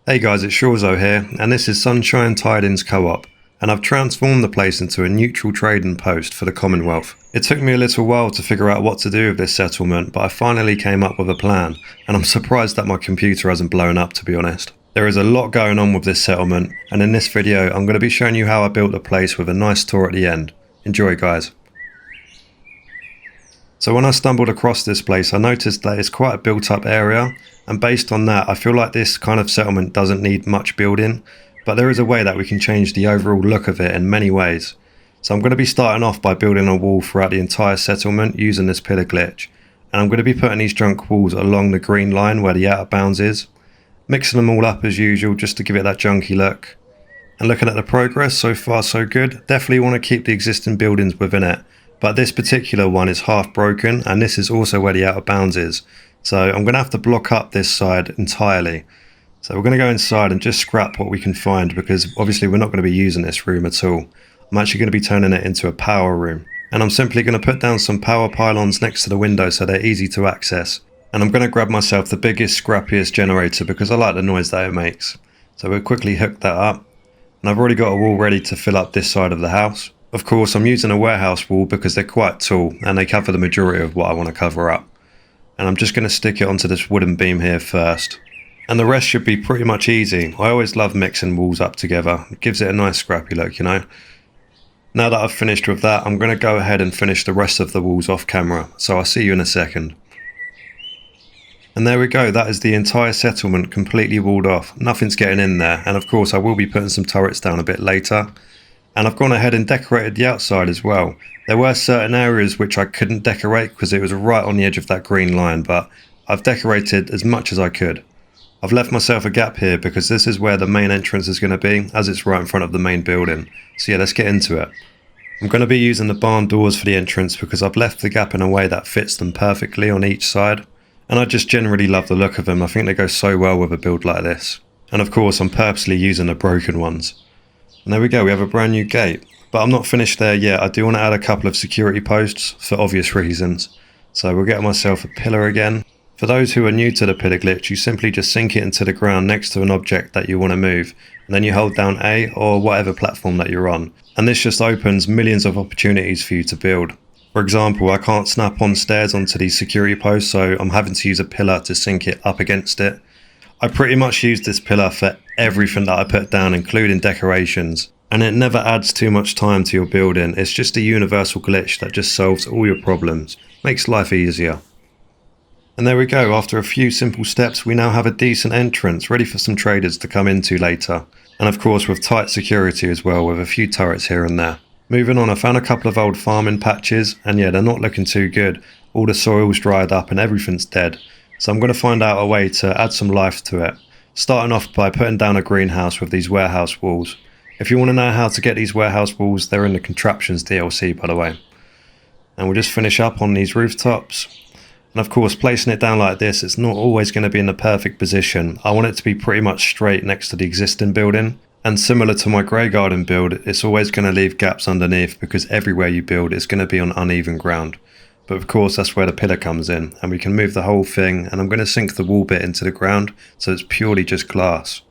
Hey guys, it's Shawzo here, and this is Sunshine Tidings Co-op, and I've transformed the place into a neutral trading post for the Commonwealth. It took me a little while to figure out what to do with this settlement, but I finally came up with a plan, and I'm surprised that my computer hasn't blown up, to be honest. There is a lot going on with this settlement, and in this video I'm going to be showing you how I built the place with a nice tour at the end. Enjoy guys. So when I stumbled across this place, I noticed that it's quite a built up area, and based on that I feel like this kind of settlement doesn't need much building, but there is a way that we can change the overall look of it in many ways. So I'm going to be starting off by building a wall throughout the entire settlement using this pillar glitch, and I'm going to be putting these junk walls along the green line where the out of bounds is, mixing them all up as usual just to give it that junky look. And looking at the progress, so far so good. Definitely want to keep the existing buildings within it, but this particular one is half broken, and this is also where the out of bounds is. So I'm going to have to block up this side entirely. So we're going to go inside and just scrap what we can find, because obviously we're not going to be using this room at all. I'm actually going to be turning it into a power room. And I'm simply going to put down some power pylons next to the window so they're easy to access. And I'm going to grab myself the biggest, scrappiest generator because I like the noise that it makes. So we'll quickly hook that up. And I've already got a wall ready to fill up this side of the house. Of course, I'm using a warehouse wall because they're quite tall and they cover the majority of what I want to cover up. And I'm just going to stick it onto this wooden beam here first. And the rest should be pretty much easy. I always love mixing walls up together. It gives it a nice scrappy look, you know. Now that I've finished with that, I'm going to go ahead and finish the rest of the walls off camera. So I'll see you in a second. And there we go, that is the entire settlement completely walled off. Nothing's getting in there. And of course I will be putting some turrets down a bit later. And I've gone ahead and decorated the outside as well. There were certain areas which I couldn't decorate because it was right on the edge of that green line, but I've decorated as much as I could. I've left myself a gap here because this is where the main entrance is going to be, as it's right in front of the main building. So yeah, let's get into it. I'm going to be using the barn doors for the entrance because I've left the gap in a way that fits them perfectly on each side. And I just generally love the look of them. I think they go so well with a build like this. And of course I'm purposely using the broken ones. And there we go, we have a brand new gate. But I'm not finished there yet. I do want to add a couple of security posts for obvious reasons. So we'll get myself a pillar again. For those who are new to the pillar glitch, you simply just sink it into the ground next to an object that you want to move. And then you hold down A or whatever platform that you're on. And this just opens millions of opportunities for you to build. For example, I can't snap on stairs onto these security posts, so I'm having to use a pillar to sink it up against it. I pretty much use this pillar for everything that I put down, including decorations. And it never adds too much time to your building. It's just a universal glitch that just solves all your problems. Makes life easier. And there we go, after a few simple steps we now have a decent entrance ready for some traders to come into later. And of course with tight security as well, with a few turrets here and there. Moving on, I found a couple of old farming patches, and yeah, they're not looking too good. All the soil's dried up and everything's dead. So I'm going to find out a way to add some life to it. Starting off by putting down a greenhouse with these warehouse walls. If you want to know how to get these warehouse walls, they're in the Contraptions DLC, by the way. And we'll just finish up on these rooftops. And of course, placing it down like this, it's not always going to be in the perfect position. I want it to be pretty much straight next to the existing building. And similar to my grey garden build, it's always going to leave gaps underneath because everywhere you build it's going to be on uneven ground. But of course that's where the pillar comes in, and we can move the whole thing, and I'm going to sink the wall bit into the ground so it's purely just glass.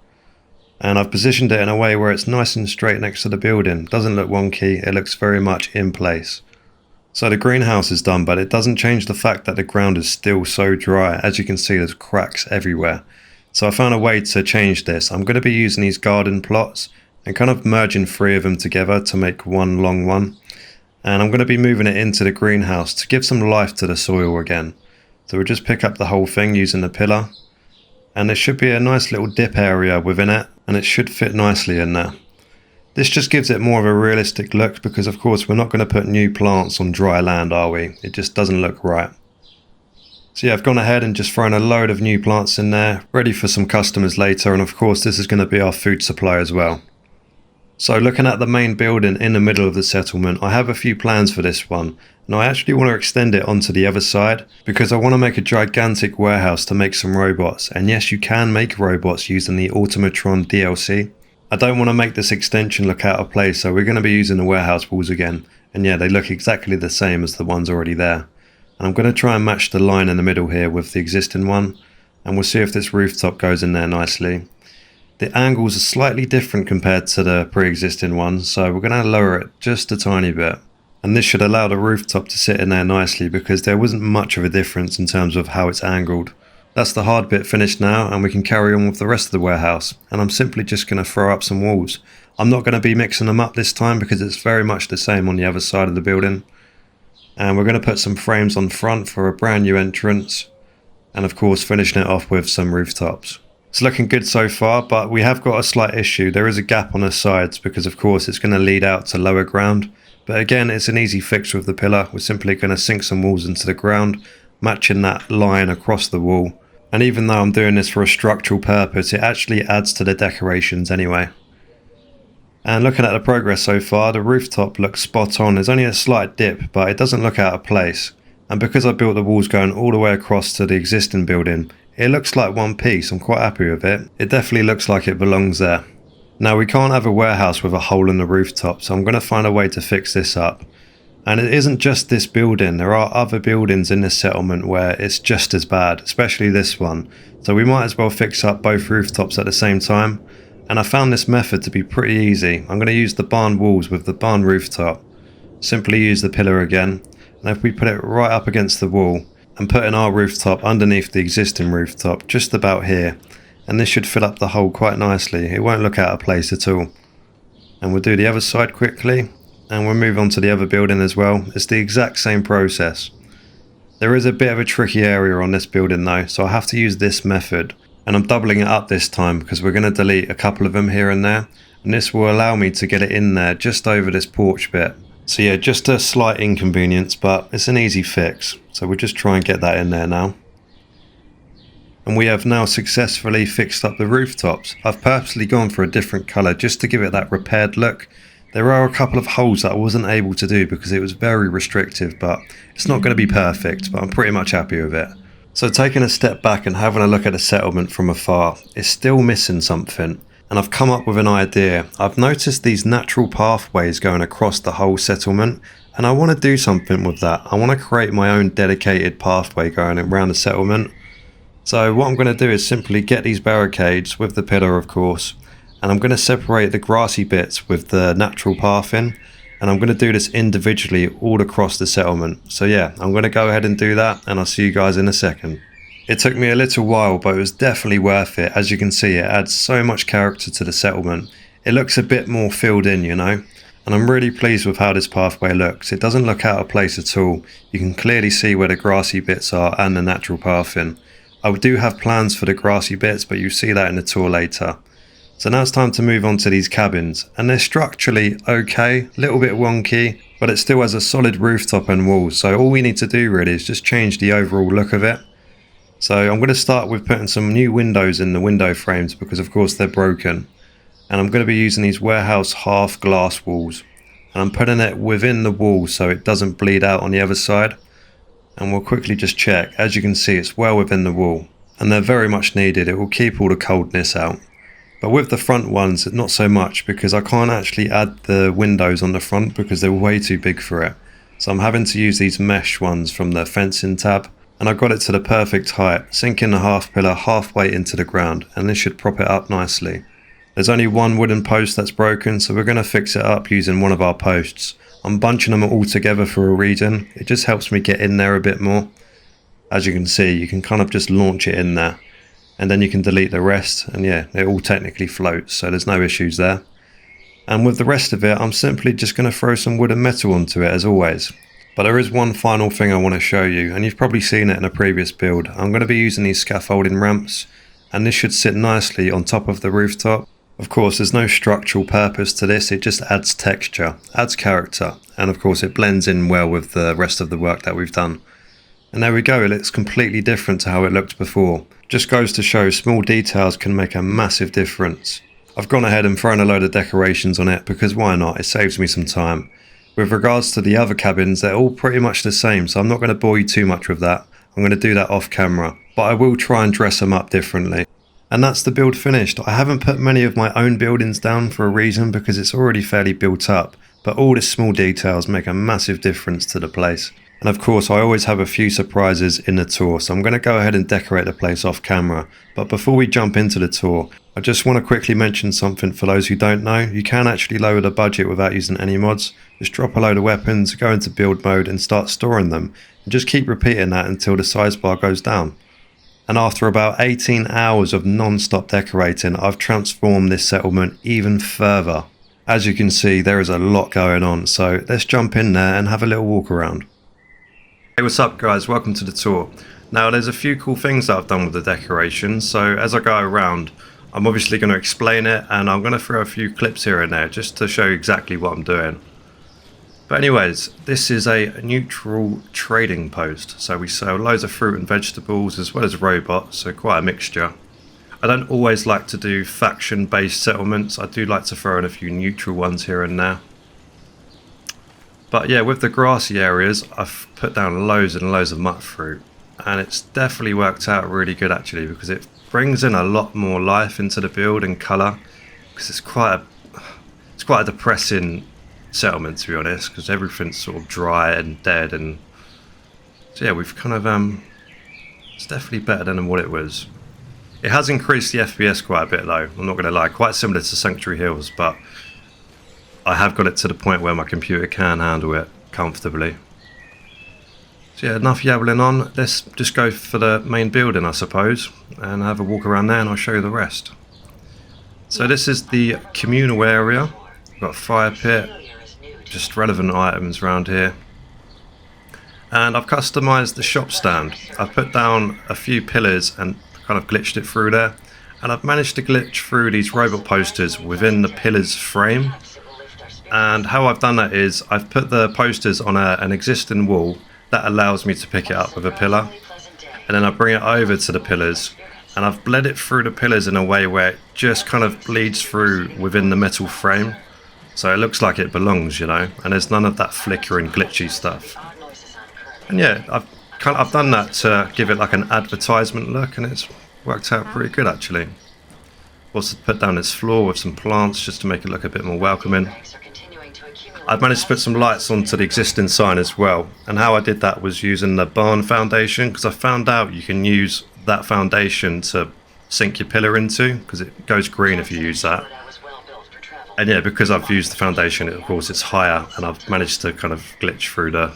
And I've positioned it in a way where it's nice and straight next to the building. Doesn't look wonky, it looks very much in place. So the greenhouse is done, but it doesn't change the fact that the ground is still so dry. As you can see, there's cracks everywhere. So I found a way to change this. I'm going to be using these garden plots and kind of merging 3 of them together to make one long one. And I'm going to be moving it into the greenhouse to give some life to the soil again. So we'll just pick up the whole thing using the pillar. And there should be a nice little dip area within it, and it should fit nicely in there. This just gives it more of a realistic look because of course we're not going to put new plants on dry land, are we? It just doesn't look right. So yeah, I've gone ahead and just thrown a load of new plants in there, ready for some customers later, and of course this is going to be our food supply as well. So looking at the main building in the middle of the settlement, I have a few plans for this one, and I actually want to extend it onto the other side because I want to make a gigantic warehouse to make some robots. And yes, you can make robots using the Automatron DLC. I don't want to make this extension look out of place, so we're going to be using the warehouse walls again, and yeah, they look exactly the same as the ones already there. And I'm going to try and match the line in the middle here with the existing one, and we'll see if this rooftop goes in there nicely. The angles are slightly different compared to the pre-existing ones, so we're going to lower it just a tiny bit. And this should allow the rooftop to sit in there nicely because there wasn't much of a difference in terms of how it's angled. That's the hard bit finished now, and we can carry on with the rest of the warehouse. And I'm simply just going to throw up some walls. I'm not going to be mixing them up this time because it's very much the same on the other side of the building. And we're going to put some frames on front for a brand new entrance. And of course finishing it off with some rooftops. It's looking good so far, but we have got a slight issue. There is a gap on the sides because of course it's going to lead out to lower ground. But again, it's an easy fix with the pillar. We're simply going to sink some walls into the ground, matching that line across the wall. And even though I'm doing this for a structural purpose, it actually adds to the decorations anyway. And looking at the progress so far, the rooftop looks spot on. There's only a slight dip, but it doesn't look out of place. And because I built the walls going all the way across to the existing building, it looks like one piece. I'm quite happy with it. It definitely looks like it belongs there. Now we can't have a warehouse with a hole in the rooftop, so I'm going to find a way to fix this up. And it isn't just this building, there are other buildings in this settlement where it's just as bad, especially this one. So we might as well fix up both rooftops at the same time. And I found this method to be pretty easy. I'm going to use the barn walls with the barn rooftop. Simply use the pillar again. And if we put it right up against the wall and put in our rooftop underneath the existing rooftop, just about here. And this should fill up the hole quite nicely. It won't look out of place at all. And we'll do the other side quickly. And we'll move on to the other building as well. It's the exact same process. There is a bit of a tricky area on this building though, so I have to use this method. And I'm doubling it up this time because we're going to delete a couple of them here and there. And this will allow me to get it in there just over this porch bit. So yeah, just a slight inconvenience, but it's an easy fix. So we'll just try and get that in there now. And we have now successfully fixed up the rooftops. I've purposely gone for a different colour just to give it that repaired look. There are a couple of holes that I wasn't able to do because it was very restrictive, but it's not going to be perfect, but I'm pretty much happy with it. So taking a step back and having a look at the settlement from afar, it's still missing something. And I've come up with an idea. I've noticed these natural pathways going across the whole settlement, and I want to do something with that. I want to create my own dedicated pathway going around the settlement. So what I'm going to do is simply get these barricades with the pillar, of course, and I'm going to separate the grassy bits with the natural pathing, and I'm going to do this individually all across the settlement. So yeah, I'm going to go ahead and do that, and I'll see you guys in a second. It took me a little while, but it was definitely worth it. As you can see, it adds so much character to the settlement. It looks a bit more filled in, you know, and I'm really pleased with how this pathway looks. It doesn't look out of place at all. You can clearly see where the grassy bits are and the natural pathing. I do have plans for the grassy bits, but you'll see that in the tour later. So now it's time to move on to these cabins, and they're structurally okay, a little bit wonky, but it still has a solid rooftop and walls. So all we need to do really is just change the overall look of it. So I'm going to start with putting some new windows in the window frames because of course they're broken. And I'm going to be using these warehouse half glass walls. And I'm putting it within the wall so it doesn't bleed out on the other side. And we'll quickly just check. As you can see, it's well within the wall. And they're very much needed. It will keep all the coldness out. But with the front ones, not so much because I can't actually add the windows on the front because they're way too big for it. So I'm having to use these mesh ones from the fencing tab. And I got it to the perfect height, sinking the half pillar halfway into the ground, and this should prop it up nicely. There's only one wooden post that's broken, so we're going to fix it up using one of our posts. I'm bunching them all together for a reason. It just helps me get in there a bit more. As you can see, you can kind of just launch it in there, and then you can delete the rest, and yeah, it all technically floats, so there's no issues there. And with the rest of it, I'm simply just going to throw some wood and metal onto it as always. But there is one final thing I want to show you, and you've probably seen it in a previous build. I'm going to be using these scaffolding ramps, and this should sit nicely on top of the rooftop. Of course, there's no structural purpose to this, it just adds texture, adds character, and of course it blends in well with the rest of the work that we've done. And there we go, it looks completely different to how it looked before. Just goes to show small details can make a massive difference. I've gone ahead and thrown a load of decorations on it because why not, it saves me some time. With regards to the other cabins, they're all pretty much the same, so I'm not going to bore you too much with that. I'm going to do that off camera, but I will try and dress them up differently. And that's the build finished. I haven't put many of my own buildings down for a reason because it's already fairly built up, but all the small details make a massive difference to the place. And of course, I always have a few surprises in the tour, so I'm going to go ahead and decorate the place off camera. But before we jump into the tour, I just want to quickly mention something for those who don't know. You can actually lower the budget without using any mods. Just drop a load of weapons, go into build mode and start storing them. And just keep repeating that until the size bar goes down. And after about 18 hours of non-stop decorating, I've transformed this settlement even further. As you can see, there is a lot going on, so let's jump in there and have a little walk around. Hey, what's up guys, welcome to the tour. Now there's a few cool things that I've done with the decorations, so as I go around I'm obviously going to explain it and I'm going to throw a few clips here and there just to show you exactly what I'm doing. But anyways, this is a neutral trading post, so we sell loads of fruit and vegetables as well as robots, so quite a mixture. I don't always like to do faction based settlements, I do like to throw in a few neutral ones here and there. But yeah, with the grassy areas, I've put down loads and loads of mutt fruit. And it's definitely worked out really good actually, because it brings in a lot more life into the build and colour. Because it's quite a depressing settlement, to be honest, because everything's sort of dry and dead. And so yeah, we've kind of, it's definitely better than what it was. It has increased the FPS quite a bit though, I'm not going to lie. Quite similar to Sanctuary Hills, but I have got it to the point where my computer can handle it comfortably. So yeah, enough yabbling on, let's just go for the main building I suppose, and have a walk around there and I'll show you the rest. So this is the communal area, we've got a fire pit, just relevant items around here. And I've customised the shop stand. I've put down a few pillars and kind of glitched it through there. And I've managed to glitch through these robot posters within the pillars frame. And how I've done that is I've put the posters on an existing wall that allows me to pick it up with a pillar, and then I bring it over to the pillars and I've bled it through the pillars in a way where it just kind of bleeds through within the metal frame, so it looks like it belongs, you know, and there's none of that flickering glitchy stuff. And yeah, I've done that to give it like an advertisement look, and it's worked out pretty good actually. Also put down this floor with some plants just to make it look a bit more welcoming. I've managed to put some lights onto the existing sign as well, and how I did that was using the barn foundation, because I found out you can use that foundation to sink your pillar into, because it goes green if you use that. And yeah, because I've used the foundation, of course it's higher, and I've managed to kind of glitch through the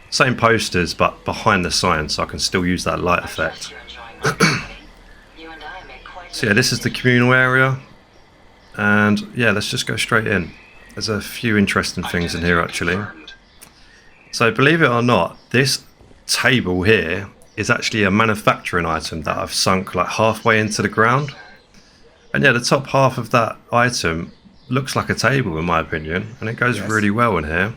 same posters but behind the sign, so I can still use that light effect. So yeah, this is the communal area, and yeah, let's just go straight in. There's a few interesting things in here actually. So believe it or not, this table here is actually a manufacturing item that I've sunk like halfway into the ground. And yeah, the top half of that item looks like a table in my opinion, and it goes really well in here.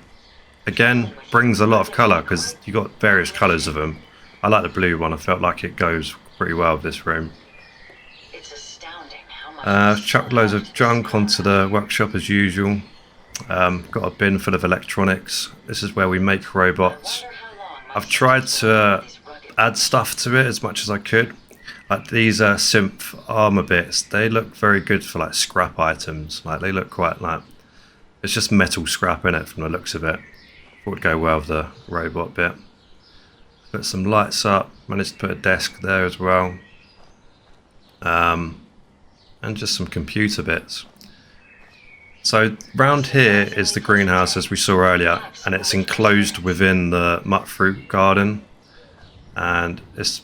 Again, brings a lot of colour because you got various colours of them. I like the blue one, I felt like it goes pretty well with this room. Chucked loads of junk onto the workshop as usual. Got a bin full of electronics. This is where we make robots. I've tried to add stuff to it as much as I could. Like these synth armor bits, they look very good for like scrap items. Like they look quite like, it's just metal scrap in it from the looks of it. Thought would go well with the robot bit. Put some lights up, managed to put a desk there as well. And just some computer bits. So round here is the greenhouse as we saw earlier, and it's enclosed within the mutt fruit garden, and it's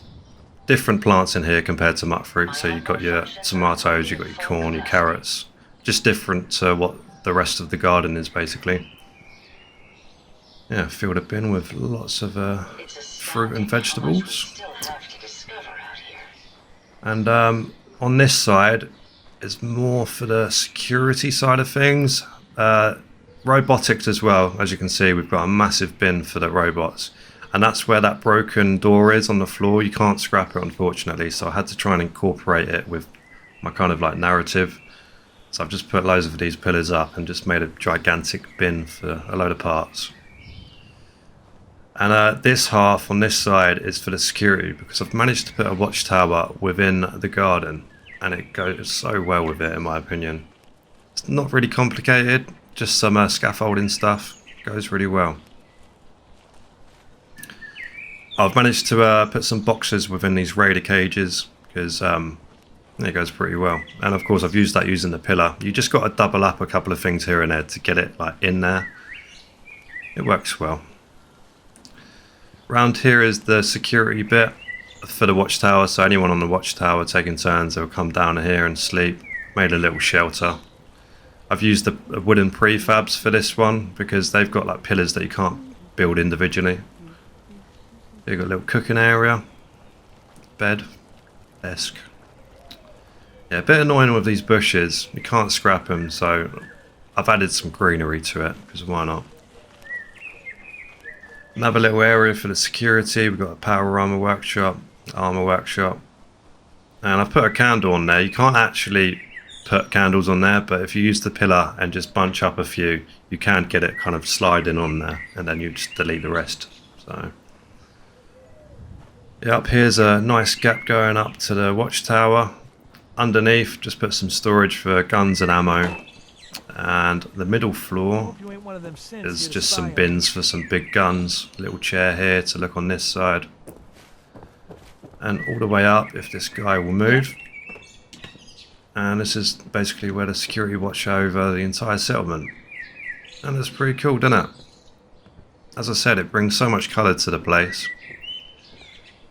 different plants in here compared to mutt fruit. So you've got your tomatoes, you've got your corn, your carrots, just different to what the rest of the garden is basically. Yeah, filled a bin with lots of fruit and vegetables. And on this side is more for the security side of things. Robotics as well, as you can see we've got a massive bin for the robots, and that's where that broken door is on the floor. You can't scrap it unfortunately, so I had to try and incorporate it with my kind of like narrative. So I've just put loads of these pillars up and just made a gigantic bin for a load of parts. And this half on this side is for the security, because I've managed to put a watchtower within the garden, and it goes so well with it in my opinion. It's not really complicated, just some scaffolding stuff, goes really well. I've managed to put some boxes within these raider cages because it goes pretty well. And of course I've used that using the pillar. You just got to double up a couple of things here and there to get it like in there. It works well. Round here is the security bit for the watchtower, so anyone on the watchtower taking turns, they'll come down here and sleep. Made a little shelter. I've used the wooden prefabs for this one because they've got like pillars that you can't build individually. You've got a little cooking area, bed, desk. Yeah, a bit annoying with these bushes. You can't scrap them, so I've added some greenery to it because why not? Another little area for the security. We've got a power armor workshop, and I've put a candle on there. You can't actually put candles on there, but if you use the pillar and just bunch up a few, you can get it kind of sliding on there, and then you just delete the rest. So yeah, up here's a nice gap going up to the watchtower. Underneath, just put some storage for guns and ammo. And the middle floor is just some bins for some big guns. Little chair here to look on this side. And all the way up, if this guy will move. And this is basically where the security watch over the entire settlement. And it's pretty cool, doesn't it? As I said, it brings so much colour to the place.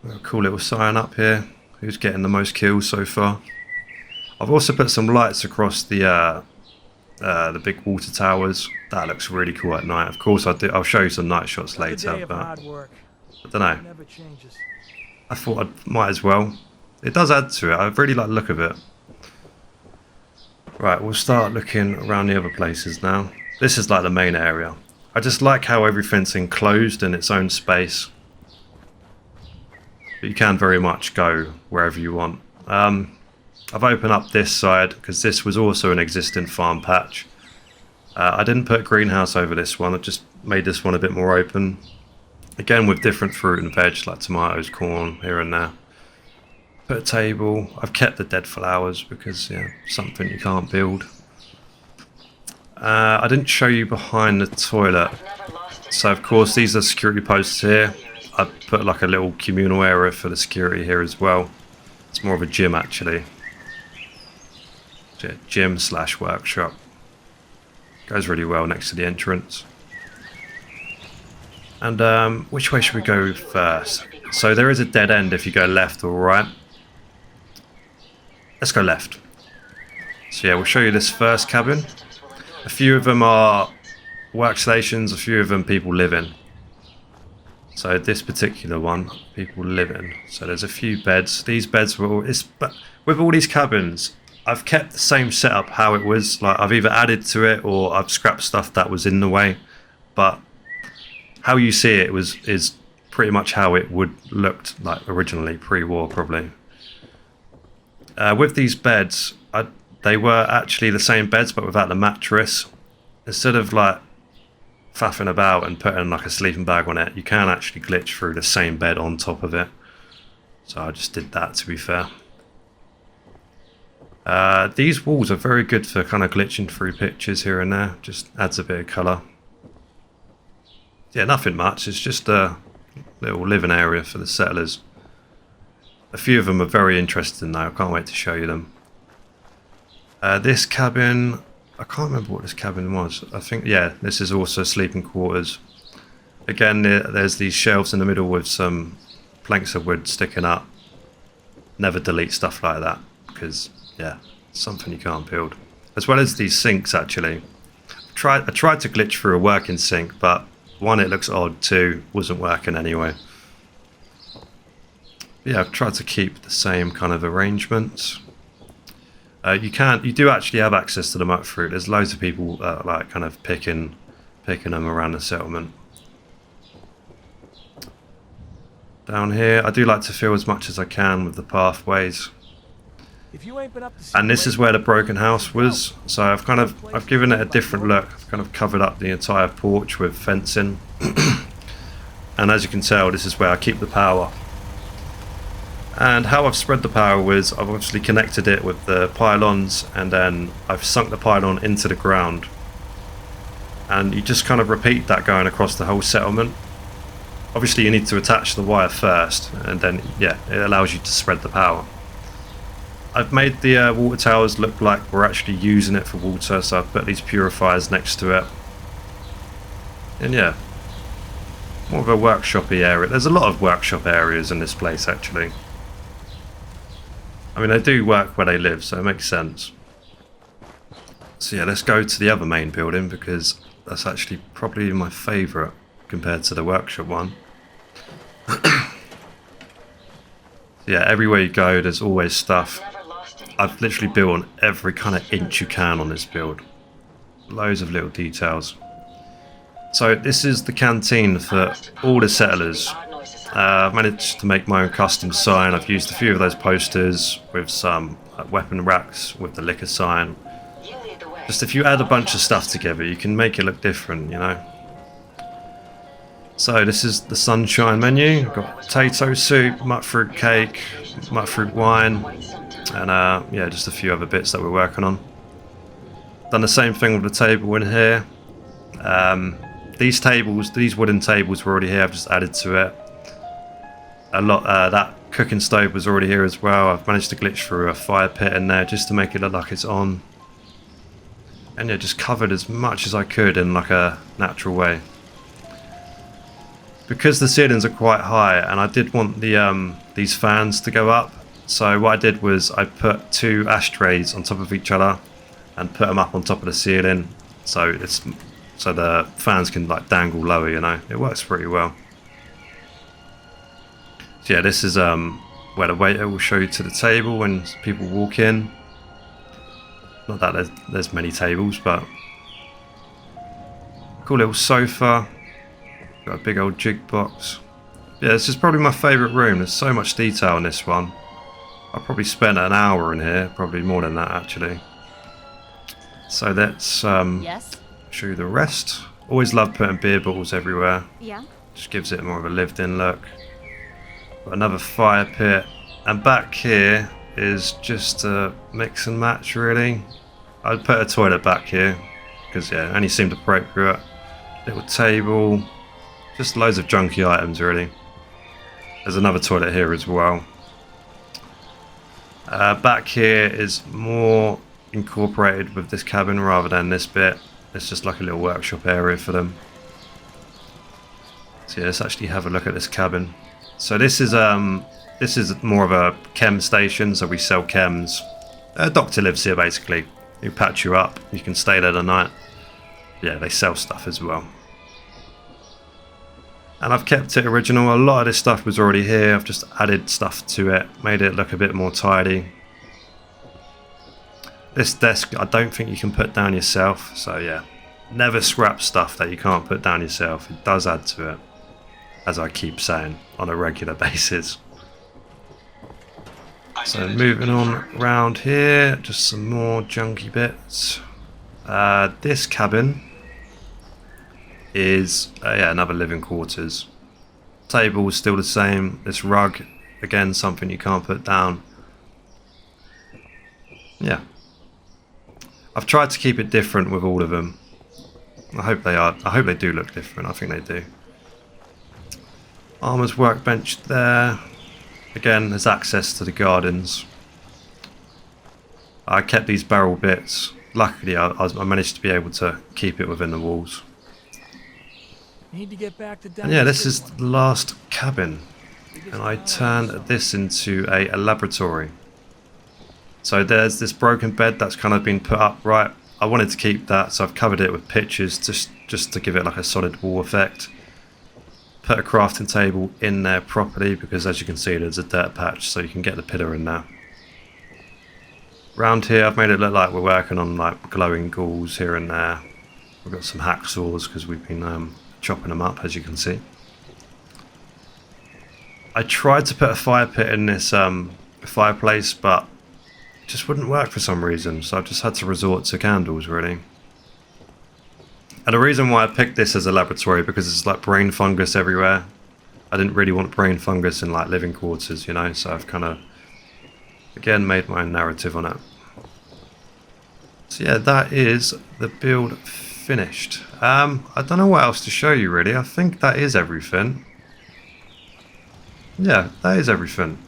Got a cool little sign up here. Who's getting the most kills so far? I've also put some lights across the big water towers. That looks really cool at night. Of course, I'll show you some night shots later, but I don't know. I thought I might as well. It does add to it. I really like the look of it. Right, we'll start looking around the other places now. This is like the main area. I just like how everything's enclosed in its own space. But you can very much go wherever you want. I've opened up this side because this was also an existing farm patch. I didn't put a greenhouse over this one. I just made this one a bit more open. Again with different fruit and veg like tomatoes, corn here and there. Put a table. I've kept the dead flowers because yeah, something you can't build. I didn't show you behind the toilet. So of course these are security posts here. I put like a little communal area for the security here as well. It's more of a gym actually. Gym / workshop. Goes really well next to the entrance. And which way should we go first? So there is a dead end if you go left or right. Let's go left. So yeah, we'll show you this first cabin. A few of them are workstations, a few of them people live in. So this particular one, people live in. So there's a few beds. These beds were all, but with all these cabins, I've kept the same setup how it was. Like I've either added to it or I've scrapped stuff that was in the way. But how you see it is pretty much how it would looked like originally, pre-war probably. With these beds, they were actually the same beds but without the mattress. Instead of like faffing about and putting like a sleeping bag on it, you can actually glitch through the same bed on top of it. So I just did that, to be fair. These walls are very good for kind of glitching through pictures here and there. Just adds a bit of colour. Yeah, nothing much. It's just a little living area for the settlers. A few of them are very interesting though. I can't wait to show you them. This cabin, I can't remember what this cabin was. I think, yeah, this is also sleeping quarters. Again, there's these shelves in the middle with some planks of wood sticking up. Never delete stuff like that because, yeah, it's something you can't build. As well as these sinks, actually. I tried to glitch through a working sink, but one, it looks odd, two, wasn't working anyway. But yeah, I've tried to keep the same kind of arrangements. You do actually have access to the muck fruit. There's loads of people like kind of picking them around the settlement. Down here, I do like to fill as much as I can with the pathways. And this is where the broken house was. So I've given it a different look. I've kind of covered up the entire porch with fencing. And as you can tell, this is where I keep the power. And how I've spread the power was I've obviously connected it with the pylons and then I've sunk the pylon into the ground. And you just kind of repeat that going across the whole settlement. Obviously you need to attach the wire first, and then yeah, it allows you to spread the power. I've made the water towers look like we're actually using it for water, so I've put these purifiers next to it. And yeah, more of a workshop-y area. There's a lot of workshop areas in this place actually. I mean, they do work where they live, so it makes sense. So yeah, let's go to the other main building, because that's actually probably my favourite compared to the workshop one. Yeah, everywhere you go there's always stuff. I've literally built on every kind of inch you can on this build. Loads of little details. So this is the canteen for all the settlers. I've managed to make my own custom sign. I've used a few of those posters with some weapon racks with the liquor sign. Just if you add a bunch of stuff together, you can make it look different, you know. So this is the Sunshine menu. We've got potato soup, mutfruit cake, mutfruit wine, and yeah, just a few other bits that we're working on. Done the same thing with the table in here. These wooden tables were already here. I've just added to it. That cooking stove was already here as well. I've managed to glitch through a fire pit in there just to make it look like it's on. And yeah, just covered as much as I could in like a natural way. Because the ceilings are quite high, and I did want the these fans to go up. So what I did was I put 2 ashtrays on top of each other and put them up on top of the ceiling, so the fans can like dangle lower, you know. It works pretty well. So yeah, this is where the waiter will show you to the table when people walk in. Not that there's many tables, but cool little sofa. Got a big old jig box. Yeah, this is probably my favourite room. There's so much detail in this one. I probably spent an hour in here, probably more than that actually. So let's Yes. show you the rest. Always love putting beer bottles everywhere. Yeah. Just gives it more of a lived-in look. Got another fire pit, and back here is just a mix and match really. I'd put a toilet back here because yeah, it only seemed appropriate. Little table. Just loads of junky items really. There's another toilet here as well. Back here is more incorporated with this cabin rather than this bit. It's just like a little workshop area for them. So yeah, let's actually have a look at this cabin. So this is more of a chem station, so we sell chems. A doctor lives here basically. He'll patch you up. You can stay there the night. Yeah, they sell stuff as well. And I've kept it original. A lot of this stuff was already here. I've just added stuff to it, made it look a bit more tidy. This desk, I don't think you can put down yourself. So yeah, never scrap stuff that you can't put down yourself. It does add to it, as I keep saying, on a regular basis. So moving on around here, just some more junky bits. This cabin is yeah, another living quarters. Table is still the same. This rug, again, something you can't put down. Yeah, I've tried to keep it different with all of them. I hope they do look different. I think they do. Armour's workbench there. Again, there's access to the gardens. I kept these barrel bits. Luckily, I managed to be able to keep it within the walls. Need to get back to And yeah, this is the last cabin, and I turned this into a laboratory. So there's this broken bed that's kind of been put up right. I wanted to keep that, so I've covered it with pictures just to give it like a solid wall effect. Put a crafting table in there properly because, as you can see, there's a dirt patch, so you can get the pillar in there. Round here, I've made it look like we're working on like glowing ghouls here and there. We've got some hacksaws because we've been chopping them up, as you can see. I tried to put a fire pit in this fireplace, but it just wouldn't work for some reason, so I've just had to resort to candles really. And the reason why I picked this as a laboratory, because it's like brain fungus everywhere. I didn't really want brain fungus in like living quarters, you know, so I've kind of again made my own narrative on it. So yeah, that is the build finished. I don't know what else to show you really. I think that is everything. Yeah, that is everything.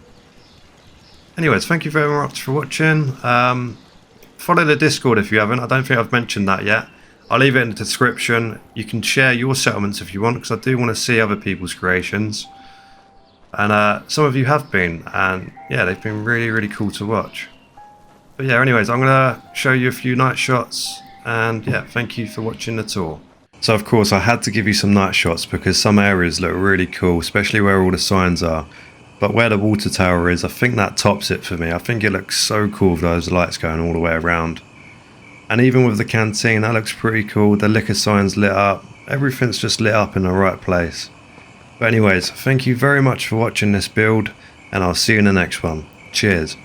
Anyways, thank you very much for watching. Follow the Discord if you haven't. I don't think I've mentioned that yet. I'll leave it in the description. You can share your settlements if you want, because I do want to see other people's creations. And some of you have been, and yeah, they've been really, really cool to watch. But yeah, anyways, I'm going to show you a few night shots, and yeah, thank you for watching the tour. So of course I had to give you some night shots because some areas look really cool, especially where all the signs are. But where the water tower is, I think that tops it for me. I think it looks so cool with those lights going all the way around. And even with the canteen, that looks pretty cool. The liquor signs lit up. Everything's just lit up in the right place. But anyways, thank you very much for watching this build, and I'll see you in the next one. Cheers.